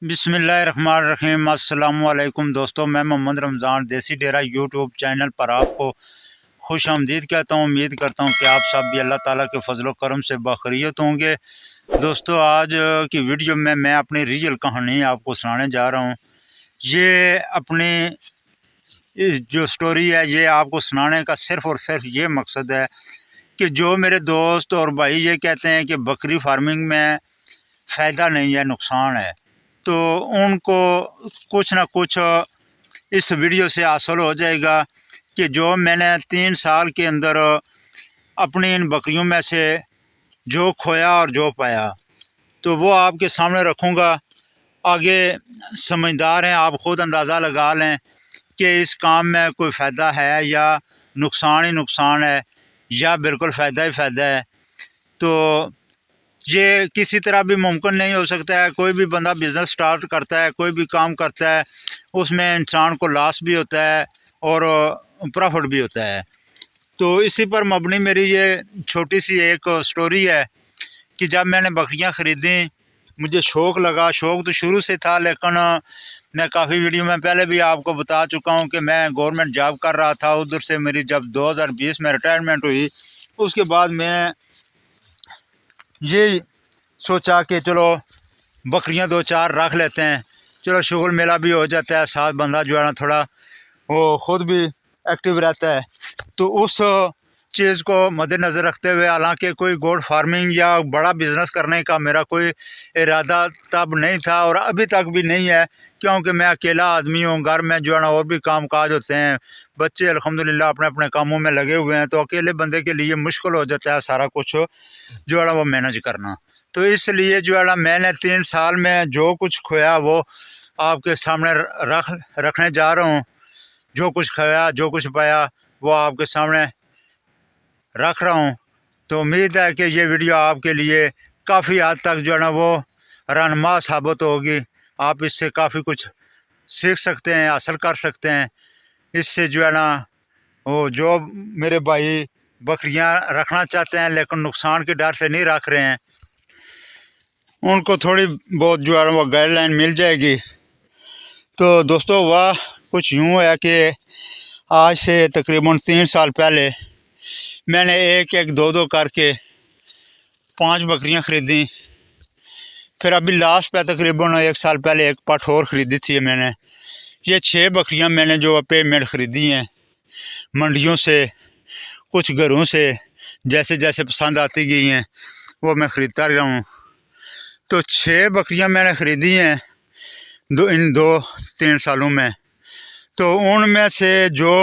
بسم اللہ الرحمن الرحیم۔ السلام علیکم دوستو، میں محمد رمضان دیسی ڈیرہ یوٹیوب چینل پر آپ کو خوش آمدید کہتا ہوں۔ امید کرتا ہوں کہ آپ سب بھی اللہ تعالیٰ کے فضل و کرم سے بخیریت ہوں گے۔ دوستو، آج کی ویڈیو میں اپنی ریئل کہانی آپ کو سنانے جا رہا ہوں۔ یہ اپنی جو سٹوری ہے یہ آپ کو سنانے کا صرف اور صرف یہ مقصد ہے کہ جو میرے دوست اور بھائی یہ کہتے ہیں کہ بکری فارمنگ میں فائدہ نہیں ہے، نقصان ہے، تو ان کو کچھ نہ کچھ اس ویڈیو سے حاصل ہو جائے گا کہ جو میں نے 3 سال کے اندر اپنی ان بکریوں میں سے جو کھویا اور جو پایا تو وہ آپ کے سامنے رکھوں گا۔ آگے سمجھدار ہیں، آپ خود اندازہ لگا لیں کہ اس کام میں کوئی فائدہ ہے یا نقصان ہی نقصان ہے یا بالکل فائدہ ہی فائدہ ہے۔ تو یہ کسی طرح بھی ممکن نہیں ہو سکتا ہے۔ کوئی بھی بندہ بزنس سٹارٹ کرتا ہے، کوئی بھی کام کرتا ہے، اس میں انسان کو لاس بھی ہوتا ہے اور پروفٹ بھی ہوتا ہے۔ تو اسی پر مبنی میری یہ چھوٹی سی ایک سٹوری ہے کہ جب میں نے بکریاں خریدیں مجھے شوق لگا۔ شوق تو شروع سے تھا، لیکن میں کافی ویڈیو میں پہلے بھی آپ کو بتا چکا ہوں کہ میں گورنمنٹ جاب کر رہا تھا۔ ادھر سے میری جب 2020 میں ریٹائرمنٹ ہوئی، اس کے بعد میں نے یہ سوچا کہ چلو بکریاں 2-4 رکھ لیتے ہیں، چلو شغل میلہ بھی ہو جاتا ہے، ساتھ بندہ جو ہے نا تھوڑا وہ خود بھی ایکٹیو رہتا ہے۔ تو اس چیز کو مد نظر رکھتے ہوئے، حالانکہ کوئی گوٹ فارمنگ یا بڑا بزنس کرنے کا میرا کوئی ارادہ تب نہیں تھا اور ابھی تک بھی نہیں ہے، کیونکہ میں اکیلا آدمی ہوں۔ گھر میں جو ہے نا اور بھی کام کاج ہوتے ہیں، بچے الحمدللہ اپنے اپنے کاموں میں لگے ہوئے ہیں، تو اکیلے بندے کے لیے مشکل ہو جاتا ہے سارا کچھ جو ہے نا وہ مینج کرنا۔ تو اس لیے جو ہے نا میں نے 3 سال میں جو کچھ کھویا وہ آپ کے سامنے رکھنے جا رہا ہوں۔ جو کچھ کھویا، جو کچھ پایا، وہ آپ کے سامنے رکھ رہا ہوں۔ تو امید ہے کہ یہ ویڈیو آپ کے لیے کافی حد تک جو ہے نا وہ رہنما ثابت ہوگی۔ آپ اس سے کافی کچھ سیکھ سکتے ہیں، حاصل کر سکتے ہیں۔ اس سے جو ہے نا وہ جو میرے بھائی بکریاں رکھنا چاہتے ہیں لیکن نقصان کے ڈر سے نہیں رکھ رہے ہیں، ان کو تھوڑی بہت جو ہے نا وہ گائیڈ لائن مل جائے گی۔ تو دوستو، وہ کچھ یوں ہے کہ آج سے تقریباً 3 سال پہلے میں نے ایک دو کر کے 5 بکریاں خریدیں۔ پھر ابھی لاسٹ پہ تقریباً 1 سال پہلے ایک پٹ اور خریدی تھی میں نے۔ یہ 6 بکریاں میں نے جو پیمنٹ خریدی ہیں منڈیوں سے، کچھ گھروں سے، جیسے جیسے پسند آتی گئی ہیں وہ میں خریدتا رہا ہوں۔ تو 6 بکریاں میں نے خریدی ہیں ان 2-3 سالوں میں۔ تو ان میں سے جو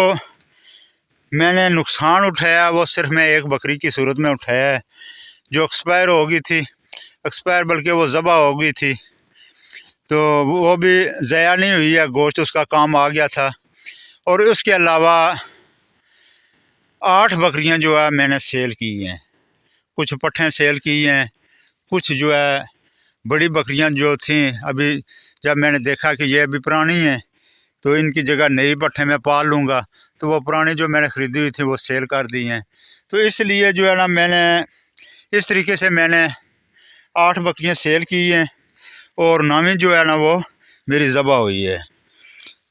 میں نے نقصان اٹھایا وہ صرف میں ایک بکری کی صورت میں اٹھایا ہے، جو ایکسپائر ہو گئی تھی، بلکہ وہ ذبح ہو گئی تھی۔ تو وہ بھی ضائع نہیں ہوئی ہے، گوشت اس کا کام آ گیا تھا۔ اور اس کے علاوہ 8 بکریاں جو ہے میں نے سیل کی ہیں، کچھ پٹھیں سیل کی ہیں، کچھ جو ہے بڑی بکریاں جو تھیں، ابھی جب میں نے دیکھا کہ یہ ابھی پرانی ہیں تو ان کی جگہ نئی پٹھیں میں پال لوں گا، تو وہ پرانی جو میں نے خریدی ہوئی تھی وہ سیل کر دی ہیں۔ تو اس لیے جو ہے نا میں نے اس طریقے سے میں نے 8 بکریاں سیل کی ہیں اور 9ویں جو ہے نا وہ میری ذبح ہوئی ہے۔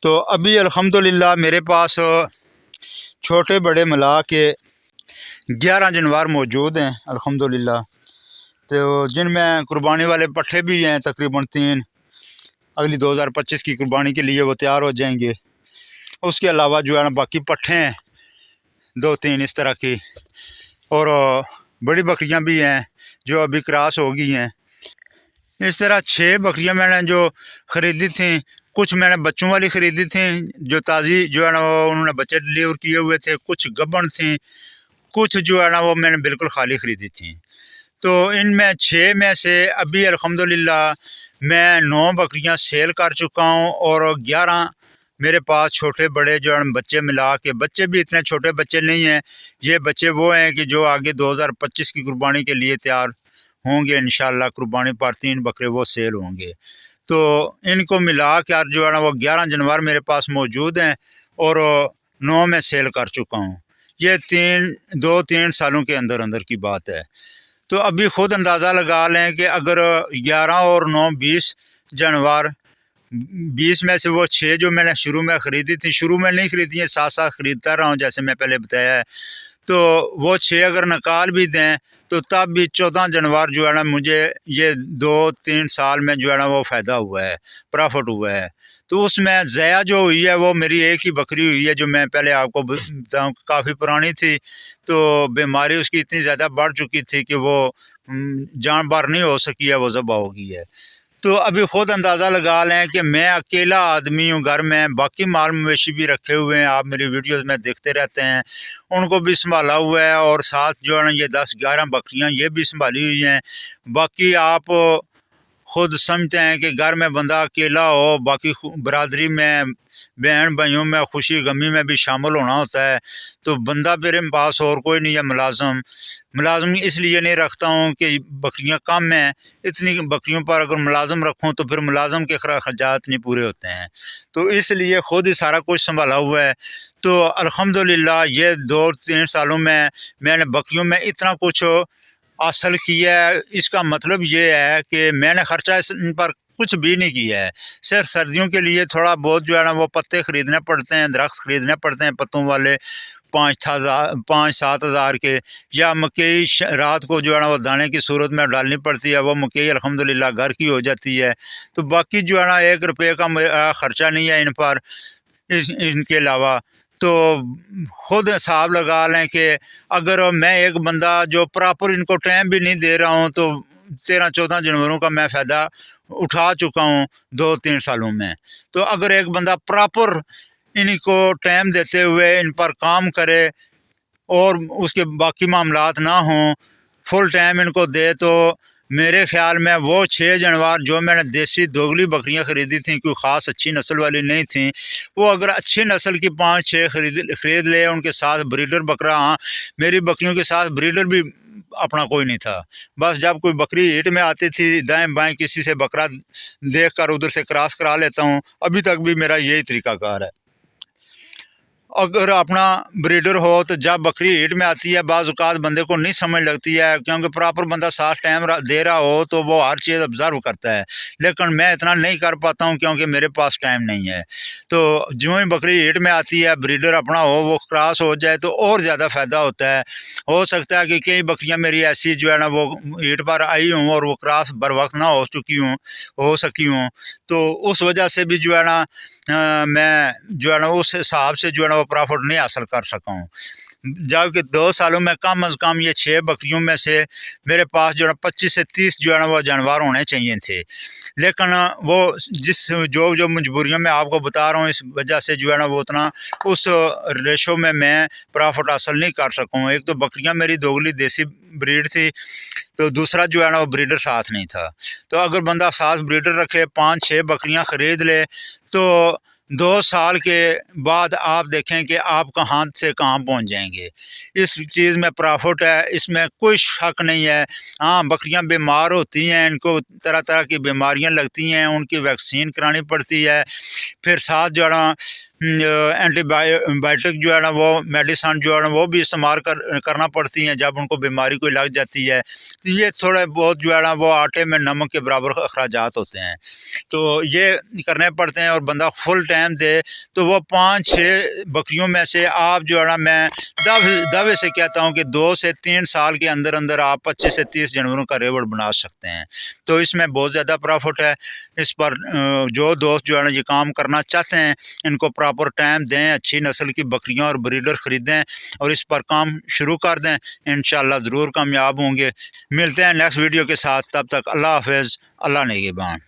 تو ابھی الحمدللہ میرے پاس چھوٹے بڑے ملا کے 11 جانور موجود ہیں الحمدللہ، تو جن میں قربانی والے پٹھے بھی ہیں تقریباً 3، اگلی 2025 کی قربانی کے لیے وہ تیار ہو جائیں گے۔ اس کے علاوہ جو ہے نا باقی پٹھے ہیں 2-3 اس طرح کی، اور بڑی بکریاں بھی ہیں جو ابھی کراس ہو گئی ہیں۔ اس طرح 6 بکریاں میں نے جو خریدی تھیں، کچھ میں نے بچوں والی خریدی تھیں جو تازی جو ہے نا وہ انہوں نے بچے ڈلیور کیے ہوئے تھے، کچھ گبن تھیں، کچھ جو ہے نا وہ میں نے بالکل خالی خریدی تھیں۔ تو ان میں 6 میں سے ابھی الحمدللہ میں 9 بکریاں سیل کر چکا ہوں اور 11 میرے پاس چھوٹے بڑے جو ہیں بچے ملا کے، بچے بھی اتنے چھوٹے بچے نہیں ہیں، یہ بچے وہ ہیں کہ جو آگے 2025 کی قربانی کے لیے تیار ہوں گے انشاءاللہ۔ قربانی پر 3 بکرے وہ سیل ہوں گے۔ تو ان کو ملا کر جو ہے نا وہ 11 جانور میرے پاس موجود ہیں اور 9 میں سیل کر چکا ہوں۔ یہ 2-3 سالوں کے اندر کی بات ہے۔ تو ابھی خود اندازہ لگا لیں کہ اگر 11 اور 9 20 जानवर 20 में से वो 6 जो मैंने शुरू में ख़रीदी थी, शुरू में नहीं ख़रीदी हैं, साथ साथ ख़रीदता रहा हूँ जैसे मैं पहले बताया है। तो वो 6 अगर निकाल भी दें तो तब भी 14 जानवर जो है ना मुझे ये 2-3 साल में जो है ना वो फ़ायदा हुआ है, प्रॉफिट हुआ है। तो उसमें ज़या जो हुई है वो मेरी एक ही बकरी हुई है, जो मैं पहले आपको बताऊँ काफ़ी पुरानी थी, तो बीमारी उसकी इतनी ज़्यादा बढ़ चुकी थी कि वो जानवर नहीं हो सकी है, वो ज़बा हो गई है। तो अभी ख़ुद अंदाज़ा लगा लें कि मैं अकेला आदमी हूँ घर में, बाकी माल मवेशी भी रखे हुए हैं, आप मेरी वीडियोस में देखते रहते हैं, उनको भी संभाला हुआ है, और साथ जो है ना ये 10-11 बकरियाँ ये भी संभाली हुई हैं। बाकी आप ख़ुद समझते हैं कि घर में बंदा अकेला हो, बाकी बरादरी में बहन भाइयों में खुशी गमी में भी शामिल होना होता है। तो बंदा मेरे पास और कोई नहीं है मुलाजम इसलिए नहीं रखता हूँ कि बकरियाँ कम हैं, इतनी बकरियों पर अगर मुलाजम रखूँ तो फिर मुलाजम के खर्चात नहीं पूरे होते हैं, तो इसलिए ख़ुद ही सारा कुछ संभाला हुआ है। तो अल्हम्दुलिल्लाह ये 2-3 सालों में मैंने बकरियों में इतना कुछ हासिल किया है। इसका मतलब ये है कि मैंने ख़र्चा इन पर कुछ भी नहीं किया है, सिर्फ सर्दियों के लिए थोड़ा बहुत जो है ना वो पत्ते ख़रीदने पड़ते हैं, दरख्त ख़रीदने पड़ते हैं पत्तों वाले 5-7 हज़ार के, या मकई रात को जो है ना वो दाने की सूरत में डालनी पड़ती है, वो मकई अल्हम्दुलिल्लाह घर की हो जाती है। तो बाकी जो है ना 1 रुपये का ख़र्चा नहीं है इन पर इनके अलावा। तो ख़ुद हिसाब लगा लें कि अगर मैं एक बंदा जो प्रॉपर इनको टाइम भी नहीं दे रहा हूँ तो 13-14 जानवरों का मैं फ़ायदा उठा चुका हूँ 2-3 सालों में। तो अगर एक बंदा प्रॉपर इनको टाइम देते हुए इन पर काम करे और उसके बाकी मामलात ना हों, फुल टाइम इनको दे, तो मेरे ख़्याल में वो 6 जानवर जो मैंने देसी दोगली बकरियां ख़रीदी थी, कोई ख़ास अच्छी नस्ल वाली नहीं थी, वो अगर अच्छी नस्ल की 5-6 ख़रीद ले, उनके साथ ब्रीडर बकरा, हाँ मेरी बकरियों के साथ ब्रीडर भी अपना कोई नहीं था, बस जब कोई बकरी हिट में आती थी दाएं बाएं किसी से बकरा देखकर उधर से क्रॉस करा लेता हूँ, अभी तक भी मेरा यही तरीक़ाकार है। अगर अपना ब्रीडर हो तो जब बकरी हिट में आती है बाज़ औक़ात बंदे को नहीं समझ लगती है, क्योंकि प्रॉपर बंदा साथ टाइम दे रहा हो तो वो हर चीज़ ऑब्ज़र्व करता है, लेकिन मैं इतना नहीं कर पाता हूँ क्योंकि मेरे पास टाइम नहीं है। तो जो ही बकरी हिट में आती है ब्रीडर अपना हो, वो क्रॉस हो जाए तो और ज़्यादा फ़ायदा होता है। हो सकता है कि कई बकरियाँ मेरी ऐसी जो है ना वो हिट पर आई हूँ और वो क्रॉस बर वक्त ना हो सकी हूँ, तो उस वजह से भी जो है ना मैं जो है ना उस हिसाब से जो है ना वो प्रॉफिट नहीं हासिल कर सका हूँ। जबकि 2 सालों में कम अज़ कम ये 6 बकरियों में से मेरे पास जो है 25 से 30 जो है ना वो जानवर होने चाहिए थे, लेकिन वो जो मजबूरियों में आपको बता रहा हूँ इस वजह से जो है ना वो उतना उस रेशो में मैं प्रॉफिट हासिल नहीं कर सकूँ। एक तो बकरियाँ मेरी दोगली देसी ब्रीड थी, तो दूसरा जो है ना वो ब्रीडर साथ नहीं था। तो अगर बंदा साथ ब्रीडर रखे 5-6 बकरियां ख़रीद ले तो 2 साल के बाद आप देखें कि आप कहाँ से कहाँ पहुंच जाएंगे। इस चीज़ में प्रॉफिट है, इसमें कोई शक नहीं है। हाँ बकरियां बीमार होती हैं, इनको तरह तरह की बीमारियां लगती हैं, उनकी वैक्सीन करानी पड़ती है, फिर साथ जो है ना एंटीबायोटिक जो है ना वो मेडिसन जो है ना वो भी इस्तेमाल करना पड़ती हैं जब उनको बीमारी कोई लग जाती है। तो ये थोड़े बहुत जो है ना वो आटे में नमक के बराबर अखराजात होते हैं, तो ये करने पड़ते हैं। और बंदा फुल टाइम दे तो वो 5-6 बकरियों में से आप जो है ना मैं दावे से कहता हूँ कि 2 से 3 साल के अंदर अंदर आप 25 से 30 जानवरों का रेवड़ बना सकते हैं। तो इसमें बहुत ज़्यादा प्रॉफिट है। इस पर जो दोस्त जो है ना ये काम करना चाहते हैं इनको प्रॉपर टाइम दें, अच्छी नस्ल की बकरियां और ब्रीडर ख़रीदें और इस पर काम शुरू कर दें, इंशाल्लाह ज़रूर कामयाब होंगे। मिलते हैं नेक्स्ट वीडियो के साथ, तब तक अल्लाह हाफ़िज़, अल्लाह निगहबान।